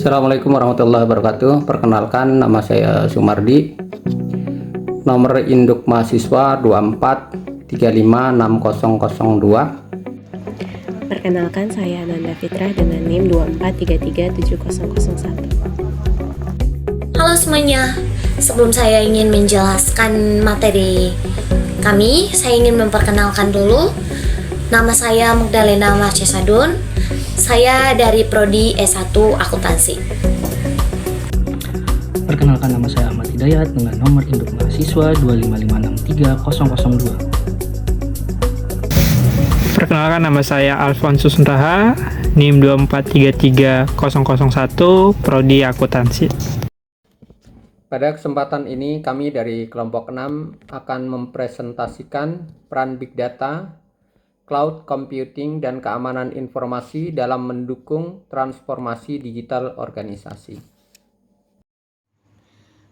Assalamualaikum warahmatullahi wabarakatuh. Perkenalkan, nama saya Sumardi. Nomor induk mahasiswa 24356002. Perkenalkan, saya Ananda Fitrah dengan NIM 24337001. Halo semuanya, sebelum saya ingin menjelaskan materi kami, saya ingin memperkenalkan dulu. Nama saya Magdalena Marcesadun. Saya dari Prodi S1 Akuntansi. Perkenalkan, nama saya Ahmad Hidayat dengan nomor induk mahasiswa 255630002. Perkenalkan, nama saya Alfonsus Nuraha, NIM 2433001, Prodi Akuntansi. Pada kesempatan ini kami dari kelompok 6 akan mempresentasikan peran Big Data, Cloud Computing, dan keamanan informasi dalam mendukung transformasi digital organisasi.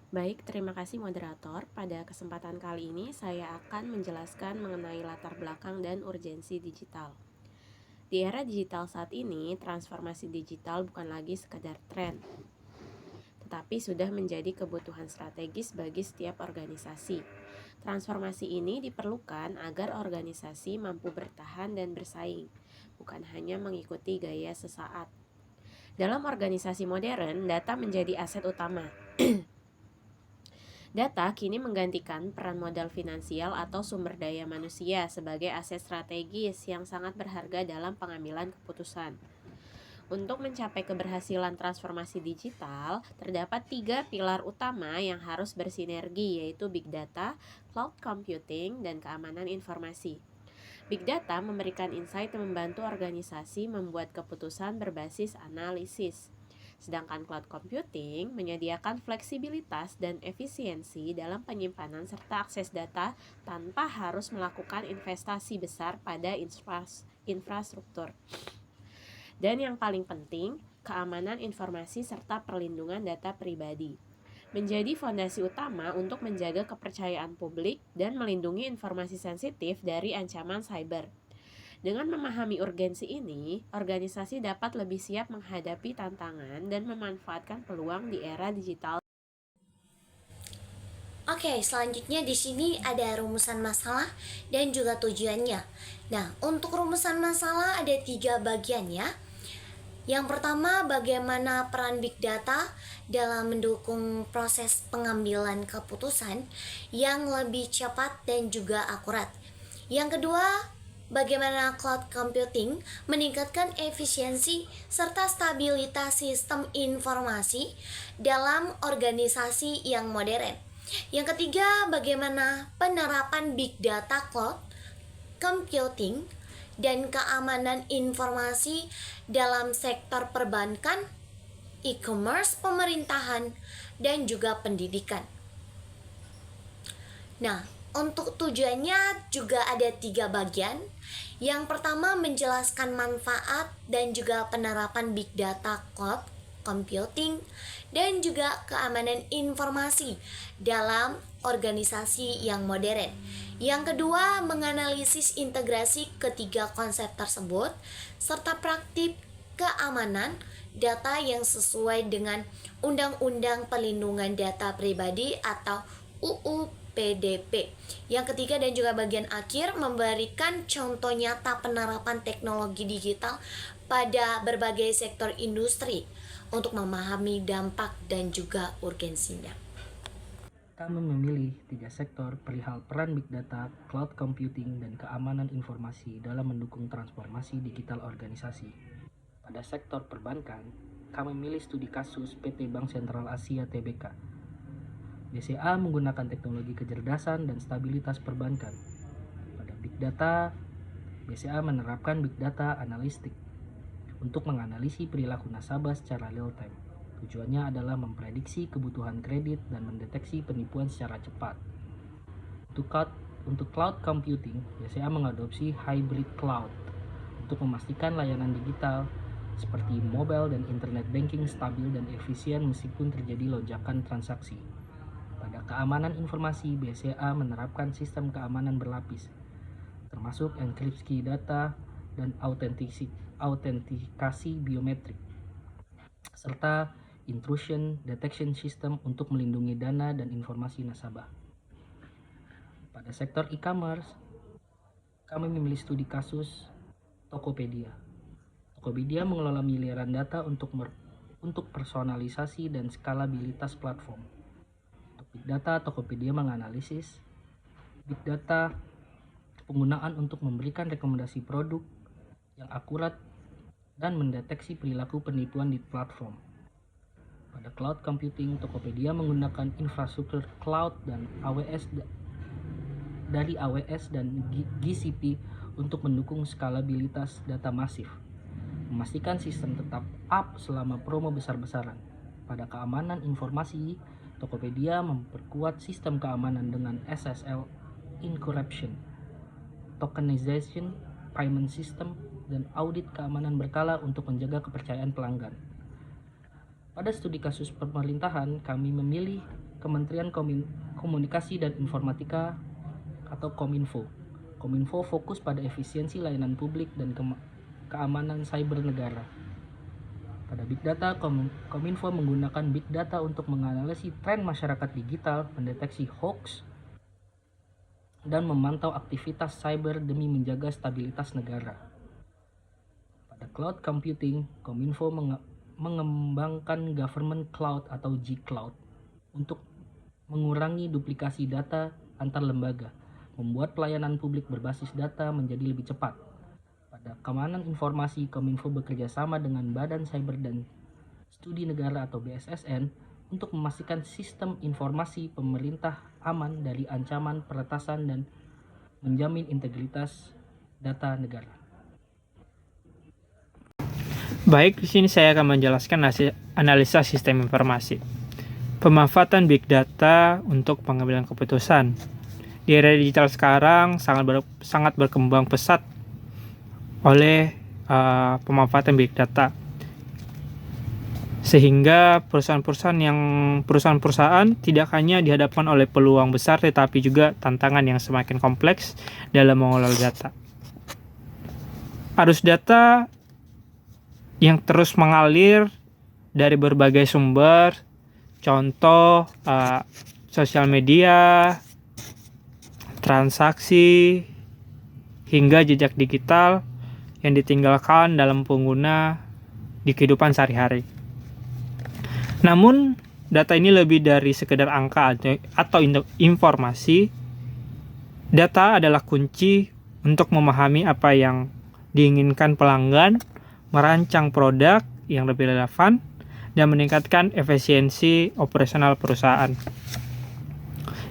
Baik, terima kasih moderator. Pada kesempatan kali ini saya akan menjelaskan mengenai latar belakang dan urgensi digital. Di era digital saat ini, transformasi digital bukan lagi sekadar tren, tetapi sudah menjadi kebutuhan strategis bagi setiap organisasi. Transformasi ini diperlukan agar organisasi mampu bertahan dan bersaing, bukan hanya mengikuti gaya sesaat. Dalam organisasi modern, data menjadi aset utama. Data kini menggantikan peran modal finansial atau sumber daya manusia sebagai aset strategis yang sangat berharga dalam pengambilan keputusan. Untuk mencapai keberhasilan transformasi digital, terdapat 3 pilar utama yang harus bersinergi, yaitu Big Data, Cloud Computing, dan keamanan informasi. Big Data memberikan insight yang membantu organisasi membuat keputusan berbasis analisis. Sedangkan Cloud Computing menyediakan fleksibilitas dan efisiensi dalam penyimpanan serta akses data tanpa harus melakukan investasi besar pada infrastruktur. Dan yang paling penting, keamanan informasi serta perlindungan data pribadi menjadi fondasi utama untuk menjaga kepercayaan publik dan melindungi informasi sensitif dari ancaman cyber. Dengan memahami urgensi ini, organisasi dapat lebih siap menghadapi tantangan dan memanfaatkan peluang di era digital. Oke, selanjutnya di sini ada rumusan masalah dan juga tujuannya. Nah, untuk rumusan masalah ada 3 bagian ya. Yang pertama, bagaimana peran Big Data dalam mendukung proses pengambilan keputusan yang lebih cepat dan juga akurat. Yang kedua, bagaimana Cloud Computing meningkatkan efisiensi serta stabilitas sistem informasi dalam organisasi yang modern. Yang ketiga, bagaimana penerapan Big Data, Cloud Computing, dan keamanan informasi dalam sektor perbankan, e-commerce, pemerintahan, dan juga pendidikan. Nah, untuk tujuannya juga ada 3 bagian. Yang pertama, menjelaskan manfaat dan juga penerapan Big Data, Cloud Computing, dan juga keamanan informasi dalam organisasi yang modern. Yang kedua, menganalisis integrasi ketiga konsep tersebut serta praktik keamanan data yang sesuai dengan Undang-Undang Perlindungan Data Pribadi atau UU PDP. Yang ketiga dan juga bagian akhir, memberikan contoh nyata penerapan teknologi digital pada berbagai sektor industri untuk memahami dampak dan juga urgensinya. Kami memilih 3 sektor perihal peran Big Data, Cloud Computing, dan keamanan informasi dalam mendukung transformasi digital organisasi. Pada sektor perbankan, kami memilih studi kasus PT Bank Sentral Asia Tbk. BCA menggunakan teknologi kecerdasan dan stabilitas perbankan. Pada Big Data, BCA menerapkan Big Data Analytics untuk menganalisis perilaku nasabah secara real time. Tujuannya adalah memprediksi kebutuhan kredit dan mendeteksi penipuan secara cepat. Untuk cloud computing, BCA mengadopsi hybrid cloud untuk memastikan layanan digital seperti mobile dan internet banking stabil dan efisien meskipun terjadi lonjakan transaksi. Pada keamanan informasi, BCA menerapkan sistem keamanan berlapis, termasuk enkripsi data dan autentikasi biometrik, serta intrusion detection system untuk melindungi dana dan informasi nasabah. Pada sektor e-commerce, kami memilih studi kasus Tokopedia. Tokopedia mengelola miliaran data untuk personalisasi dan skalabilitas platform. Untuk Big Data, Tokopedia menganalisis Big Data penggunaan untuk memberikan rekomendasi produk yang akurat dan mendeteksi perilaku penipuan di platform. Pada cloud computing, Tokopedia menggunakan infrastruktur cloud dan dari AWS dan GCP untuk mendukung skalabilitas data masif, memastikan sistem tetap up selama promo besar-besaran. Pada keamanan informasi, Tokopedia memperkuat sistem keamanan dengan SSL encryption, tokenization, payment system, dan audit keamanan berkala untuk menjaga kepercayaan pelanggan. Pada studi kasus pemerintahan, kami memilih Kementerian Komunikasi dan Informatika atau Kominfo. Kominfo fokus pada efisiensi layanan publik dan keamanan cyber negara. Pada Big Data, Kominfo menggunakan Big Data untuk menganalisis tren masyarakat digital, mendeteksi hoax, dan memantau aktivitas cyber demi menjaga stabilitas negara. Pada cloud computing, Kominfo mengembangkan government cloud atau G-Cloud untuk mengurangi duplikasi data antar lembaga, membuat pelayanan publik berbasis data menjadi lebih cepat. Pada keamanan informasi, Kominfo bekerja sama dengan Badan Cyber dan Studi Negara atau BSSN untuk memastikan sistem informasi pemerintah aman dari ancaman peretasan dan menjamin integritas data negara. Baik, di sini saya akan menjelaskan analisa sistem informasi. Pemanfaatan Big Data untuk pengambilan keputusan. Di era digital sekarang sangat berkembang pesat oleh pemanfaatan Big Data, sehingga perusahaan-perusahaan tidak hanya dihadapkan oleh peluang besar tetapi juga tantangan yang semakin kompleks dalam mengelola data. Arus data yang terus mengalir dari berbagai sumber, contoh sosial media, transaksi, hingga jejak digital yang ditinggalkan dalam pengguna di kehidupan sehari-hari. Namun, data ini lebih dari sekedar angka atau informasi. Data adalah kunci untuk memahami apa yang diinginkan pelanggan, merancang produk yang lebih relevan, dan meningkatkan efisiensi operasional perusahaan.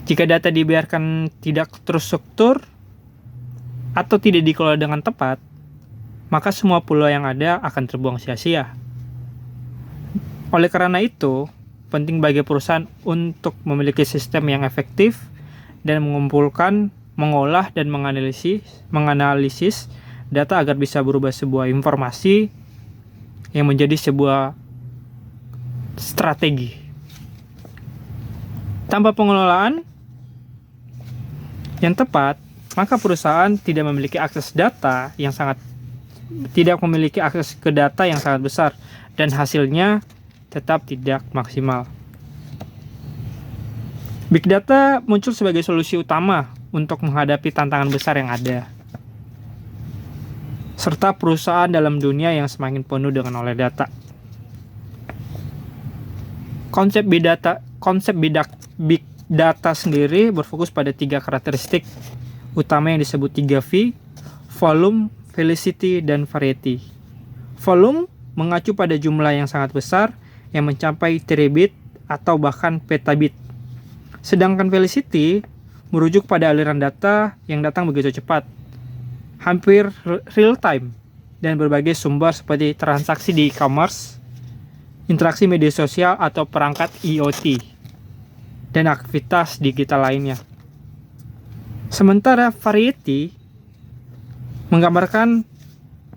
Jika data dibiarkan tidak terstruktur atau tidak dikelola dengan tepat, maka semua peluang yang ada akan terbuang sia-sia. Oleh karena itu, penting bagi perusahaan untuk memiliki sistem yang efektif dan mengumpulkan, mengolah, dan menganalisis data agar bisa berubah sebuah informasi yang menjadi sebuah strategi. Tanpa pengelolaan yang tepat, maka perusahaan tidak memiliki akses ke data yang sangat besar, dan hasilnya tetap tidak maksimal. Big Data muncul sebagai solusi utama untuk menghadapi tantangan besar yang ada, serta perusahaan dalam dunia yang semakin penuh dengan oleh data. Konsep Big Data sendiri berfokus pada 3 karakteristik utama yang disebut 3V: volume, velocity, dan variety. Volume mengacu pada jumlah yang sangat besar yang mencapai terabit atau bahkan petabit. Sedangkan velocity merujuk pada aliran data yang datang begitu cepat, hampir real time, dan berbagai sumber seperti transaksi di e-commerce, interaksi media sosial atau perangkat IoT, dan aktivitas digital lainnya. Sementara variety menggambarkan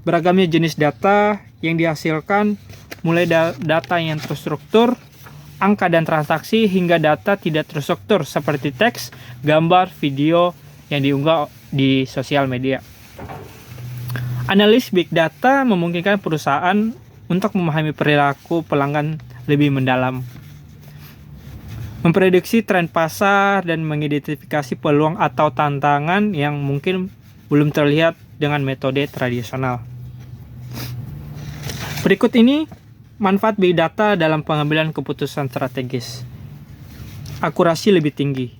beragamnya jenis data yang dihasilkan, mulai data yang terstruktur, angka dan transaksi, hingga data tidak terstruktur seperti teks, gambar, video yang diunggah di sosial media. Analis Big Data memungkinkan perusahaan untuk memahami perilaku pelanggan lebih mendalam, memprediksi tren pasar, dan mengidentifikasi peluang atau tantangan yang mungkin belum terlihat dengan metode tradisional. Berikut ini manfaat Big Data dalam pengambilan keputusan strategis. Akurasi lebih tinggi.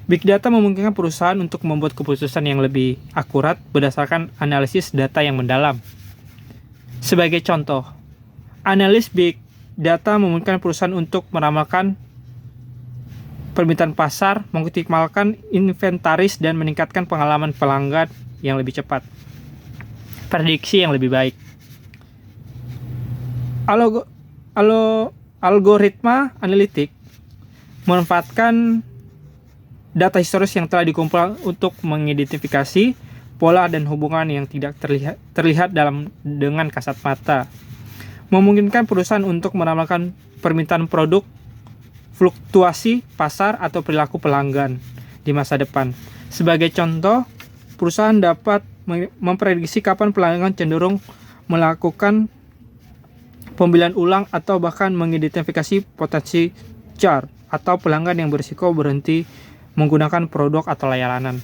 Big Data memungkinkan perusahaan untuk membuat keputusan yang lebih akurat berdasarkan analisis data yang mendalam. Sebagai contoh, analis Big Data memungkinkan perusahaan untuk meramalkan permintaan pasar, mengoptimalkan inventaris, dan meningkatkan pengalaman pelanggan yang lebih cepat. Prediksi yang lebih baik. Algoritma analitik memanfaatkan data historis yang telah dikumpulkan untuk mengidentifikasi pola dan hubungan yang tidak terlihat dengan kasat mata. Memungkinkan perusahaan untuk meramalkan permintaan produk, fluktuasi pasar, atau perilaku pelanggan di masa depan. Sebagai contoh, perusahaan dapat memprediksi kapan pelanggan cenderung melakukan pembelian ulang atau bahkan mengidentifikasi potensi churn atau pelanggan yang berisiko berhenti menggunakan produk atau layanan.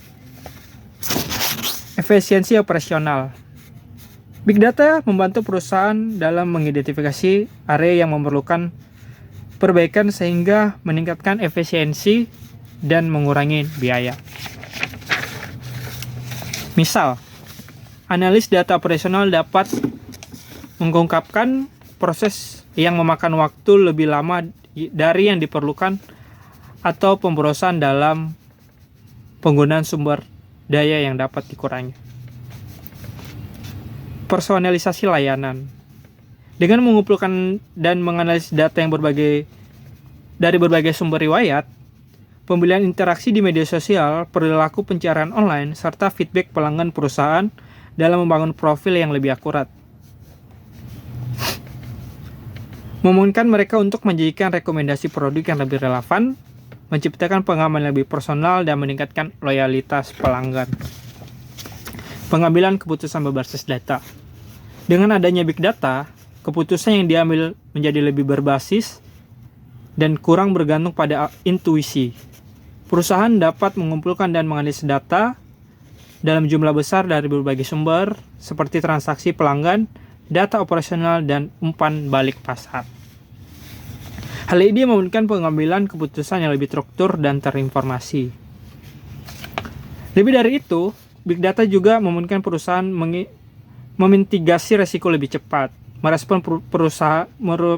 Efisiensi operasional. Big Data membantu perusahaan dalam mengidentifikasi area yang memerlukan perbaikan sehingga meningkatkan efisiensi dan mengurangi biaya. Misal, analis data operasional dapat mengungkapkan proses yang memakan waktu lebih lama dari yang diperlukan atau pemborosan dalam penggunaan sumber daya yang dapat dikurangi. Personalisasi layanan. Dengan mengumpulkan dan menganalisis data yang dari berbagai sumber riwayat, pembelian interaksi di media sosial, perilaku pencarian online, serta feedback pelanggan perusahaan dalam membangun profil yang lebih akurat. Memungkinkan mereka untuk menjadikan rekomendasi produk yang lebih relevan, menciptakan pengalaman yang lebih personal, dan meningkatkan loyalitas pelanggan. Pengambilan keputusan berbasis data. Dengan adanya Big Data, keputusan yang diambil menjadi lebih berbasis dan kurang bergantung pada intuisi. Perusahaan dapat mengumpulkan dan menganalisis data dalam jumlah besar dari berbagai sumber, seperti transaksi pelanggan, data operasional, dan umpan balik pasar. Hal ini memungkinkan pengambilan keputusan yang lebih terstruktur dan terinformasi. Lebih dari itu, Big Data juga memungkinkan perusahaan memitigasi risiko lebih cepat,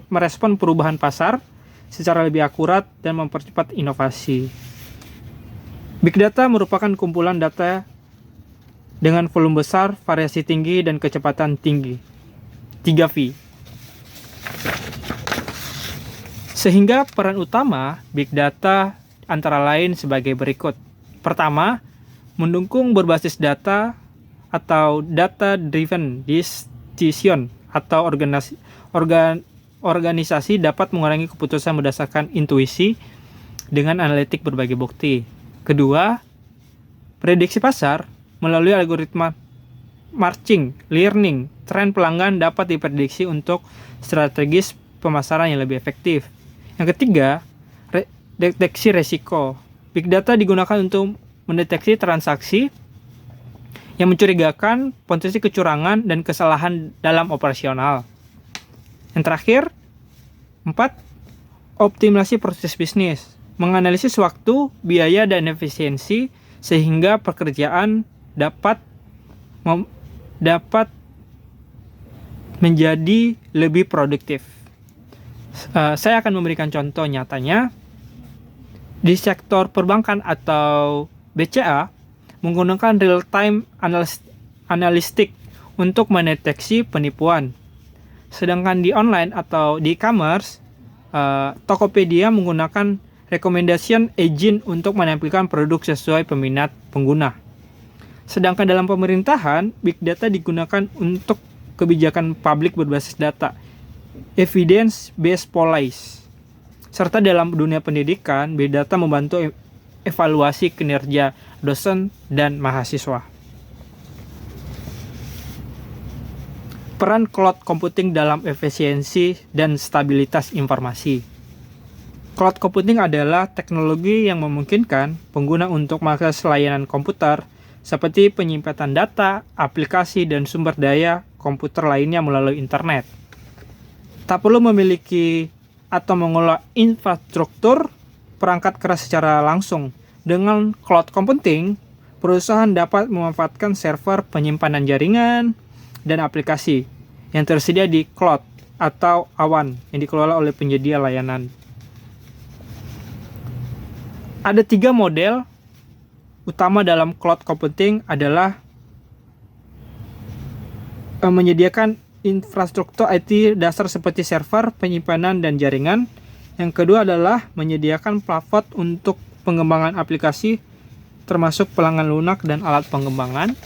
merespon perubahan pasar secara lebih akurat, dan mempercepat inovasi. Big Data merupakan kumpulan data dengan volume besar, variasi tinggi, dan kecepatan tinggi. 3V. Sehingga peran utama Big Data antara lain sebagai berikut. Pertama, mendukung berbasis data atau data-driven decision, atau organisasi dapat mengurangi keputusan berdasarkan intuisi dengan analitik berbagai bukti. Kedua, prediksi pasar melalui algoritma machine learning. Tren pelanggan dapat diprediksi untuk strategis pemasaran yang lebih efektif. Yang ketiga, deteksi resiko. Big Data digunakan untuk mendeteksi transaksi yang mencurigakan, potensi kecurangan, dan kesalahan dalam operasional. Yang terakhir, 4. Optimalisasi proses bisnis. Menganalisis waktu, biaya, dan efisiensi sehingga pekerjaan dapat menjadi lebih produktif. Saya akan memberikan contoh nyatanya. Di sektor perbankan atau BCA, menggunakan real-time analytics untuk mendeteksi penipuan. Sedangkan di online atau di e-commerce, Tokopedia menggunakan recommendation engine untuk menampilkan produk sesuai peminat pengguna. Sedangkan dalam pemerintahan, Big Data digunakan untuk kebijakan publik berbasis data, evidence-based policy. Serta dalam dunia pendidikan, Big Data membantu evaluasi kinerja dosen dan mahasiswa. Peran cloud computing dalam efisiensi dan stabilitas informasi. Cloud computing adalah teknologi yang memungkinkan pengguna untuk mengakses layanan komputer seperti penyimpanan data, aplikasi, dan sumber daya komputer lainnya melalui internet. Tak perlu memiliki atau mengelola infrastruktur perangkat keras secara langsung. Dengan cloud computing, perusahaan dapat memanfaatkan server penyimpanan jaringan dan aplikasi yang tersedia di cloud atau awan yang dikelola oleh penyedia layanan. Ada 3 model utama dalam cloud computing adalah menyediakan infrastruktur IT dasar seperti server, penyimpanan, dan jaringan. Yang kedua adalah menyediakan platform untuk pengembangan aplikasi termasuk pelanggan lunak dan alat pengembangan.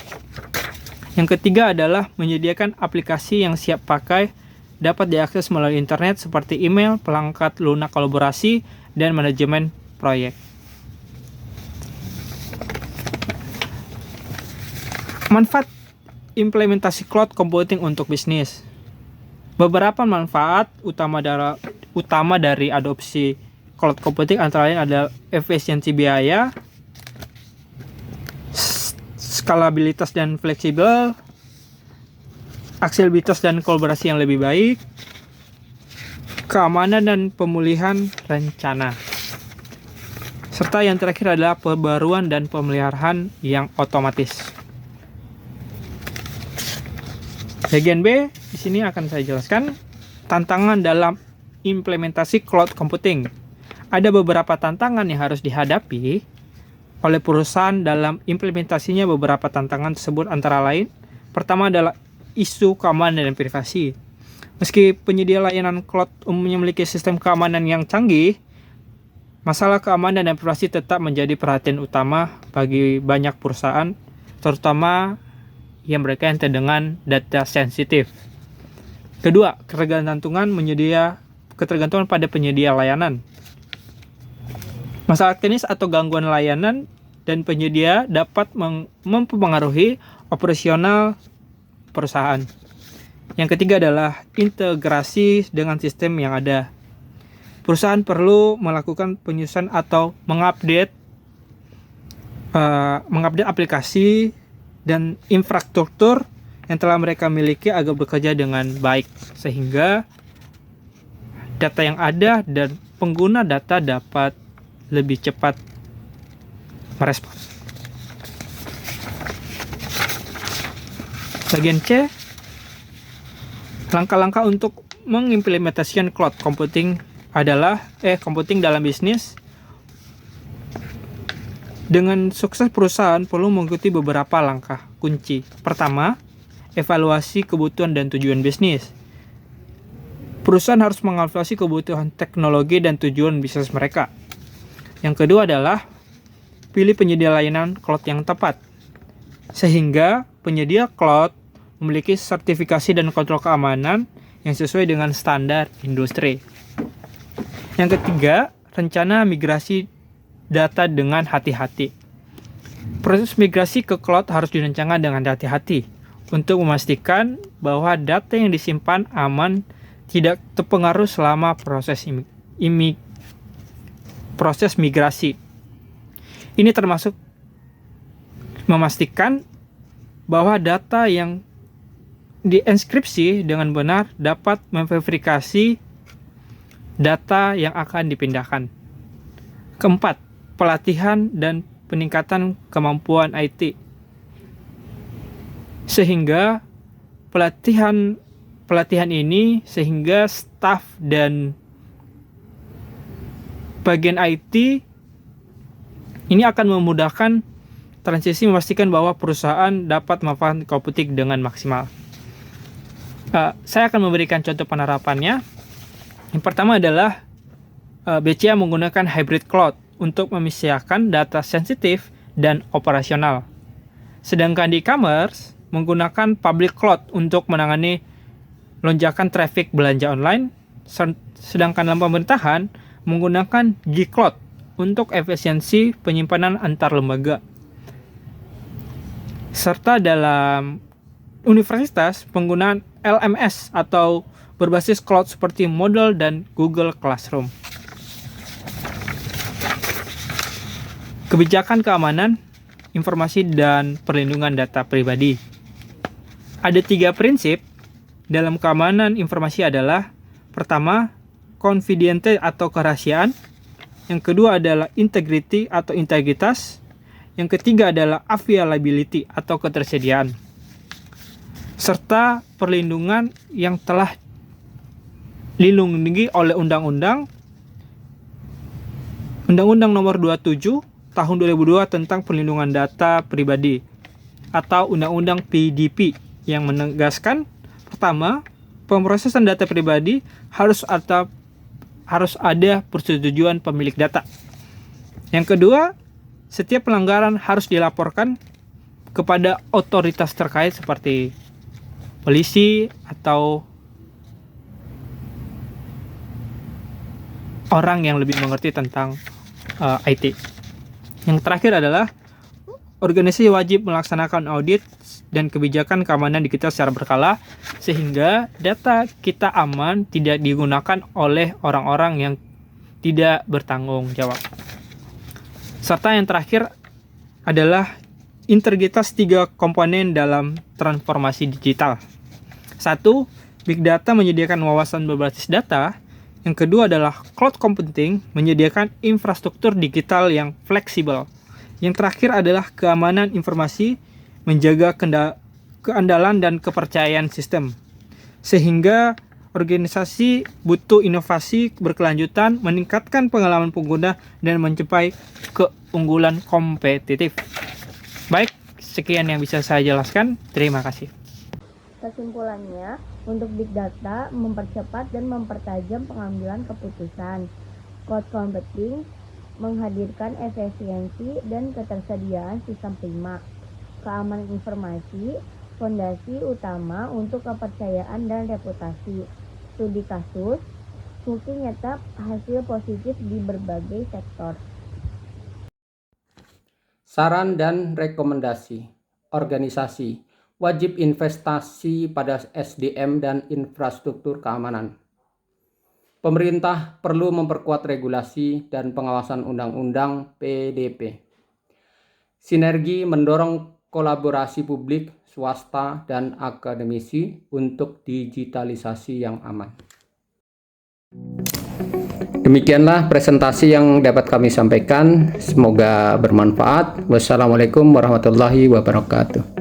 Yang ketiga adalah menyediakan aplikasi yang siap pakai, dapat diakses melalui internet seperti email, perangkat lunak kolaborasi, dan manajemen proyek. Manfaat implementasi cloud computing untuk bisnis. Beberapa manfaat utama dari adopsi cloud computing antara lain adalah efisiensi biaya, skalabilitas dan fleksibel, aksesibilitas dan kolaborasi yang lebih baik, keamanan dan pemulihan rencana, serta yang terakhir adalah pembaruan dan pemeliharaan yang otomatis. Bagian B di sini akan saya jelaskan tantangan dalam implementasi cloud computing. Ada beberapa tantangan yang harus dihadapi oleh perusahaan dalam implementasinya. Beberapa tantangan tersebut antara lain, pertama adalah isu keamanan dan privasi. Meski penyedia layanan cloud umumnya memiliki sistem keamanan yang canggih, masalah keamanan dan privasi tetap menjadi perhatian utama bagi banyak perusahaan, terutama yang berkaitan dengan data sensitif. Kedua, ketergantungan pada penyedia layanan. Masalah teknis atau gangguan layanan dan penyedia dapat mempengaruhi operasional perusahaan. Yang ketiga adalah integrasi dengan sistem yang ada. Perusahaan perlu melakukan penyusunan atau mengupdate aplikasi dan infrastruktur yang telah mereka miliki agar bekerja dengan baik, sehingga data yang ada dan pengguna data dapat lebih cepat merespons. Bagian C, langkah-langkah untuk mengimplementasikan cloud computing adalah computing dalam bisnis. Dengan sukses, perusahaan perlu mengikuti beberapa langkah kunci. Pertama, evaluasi kebutuhan dan tujuan bisnis. Perusahaan harus mengevaluasi kebutuhan teknologi dan tujuan bisnis mereka. Yang kedua adalah pilih penyedia layanan cloud yang tepat, sehingga penyedia cloud memiliki sertifikasi dan kontrol keamanan yang sesuai dengan standar industri. Yang ketiga, rencana migrasi data dengan hati-hati. Proses migrasi ke cloud harus direncanakan dengan hati-hati untuk memastikan bahwa data yang disimpan aman, tidak terpengaruh selama proses migrasi. Ini termasuk memastikan bahwa data yang dienkripsi dengan benar dapat memverifikasi data yang akan dipindahkan. Keempat, pelatihan dan peningkatan kemampuan IT. Sehingga pelatihan ini sehingga staf dan bagian IT ini akan memudahkan transisi, memastikan bahwa perusahaan dapat memanfaatkan computing dengan maksimal. Saya akan memberikan contoh penerapannya. Yang pertama adalah BCA menggunakan hybrid cloud untuk memisahkan data sensitif dan operasional. Sedangkan di e-commerce menggunakan public cloud untuk menangani lonjakan traffic belanja online. Sedangkan dalam pemerintahan menggunakan G-Cloud untuk efisiensi penyimpanan antar lembaga. Serta dalam universitas penggunaan LMS atau berbasis cloud seperti Moodle dan Google Classroom. Kebijakan keamanan informasi dan perlindungan data pribadi. Ada 3 prinsip dalam keamanan informasi adalah: pertama, confidentiality atau kerahasiaan. Yang kedua adalah integrity atau integritas. Yang ketiga adalah availability atau ketersediaan. Serta perlindungan yang telah dilindungi oleh Undang-Undang Nomor 27 Tahun 2002 tentang Perlindungan Data Pribadi atau Undang-Undang PDP yang menegaskan, pertama, pemrosesan data pribadi harus ada persetujuan pemilik data. Yang kedua, setiap pelanggaran harus dilaporkan kepada otoritas terkait seperti polisi atau orang yang lebih mengerti tentang IT. Yang terakhir adalah organisasi wajib melaksanakan audit dan kebijakan keamanan digital secara berkala sehingga data kita aman, tidak digunakan oleh orang-orang yang tidak bertanggung jawab. Serta yang terakhir adalah integritas 3 komponen dalam transformasi digital. 1. Big data menyediakan wawasan berbasis data. Yang kedua adalah cloud computing menyediakan infrastruktur digital yang fleksibel. Yang terakhir adalah keamanan informasi menjaga keandalan dan kepercayaan sistem. Sehingga organisasi butuh inovasi berkelanjutan, meningkatkan pengalaman pengguna, dan mencapai keunggulan kompetitif. Baik, sekian yang bisa saya jelaskan. Terima kasih. Kesimpulannya, untuk Big Data mempercepat dan mempertajam pengambilan keputusan. Cloud Computing menghadirkan efisiensi dan ketersediaan sistem prima. Keamanan informasi, fondasi utama untuk kepercayaan dan reputasi. Studi kasus, bukti nyata hasil positif di berbagai sektor. Saran dan rekomendasi. Organisasi wajib investasi pada SDM dan infrastruktur keamanan. Pemerintah perlu memperkuat regulasi dan pengawasan undang-undang PDP. Sinergi mendorong kolaborasi publik, swasta, dan akademisi untuk digitalisasi yang aman. Demikianlah presentasi yang dapat kami sampaikan. Semoga bermanfaat. Wassalamualaikum warahmatullahi wabarakatuh.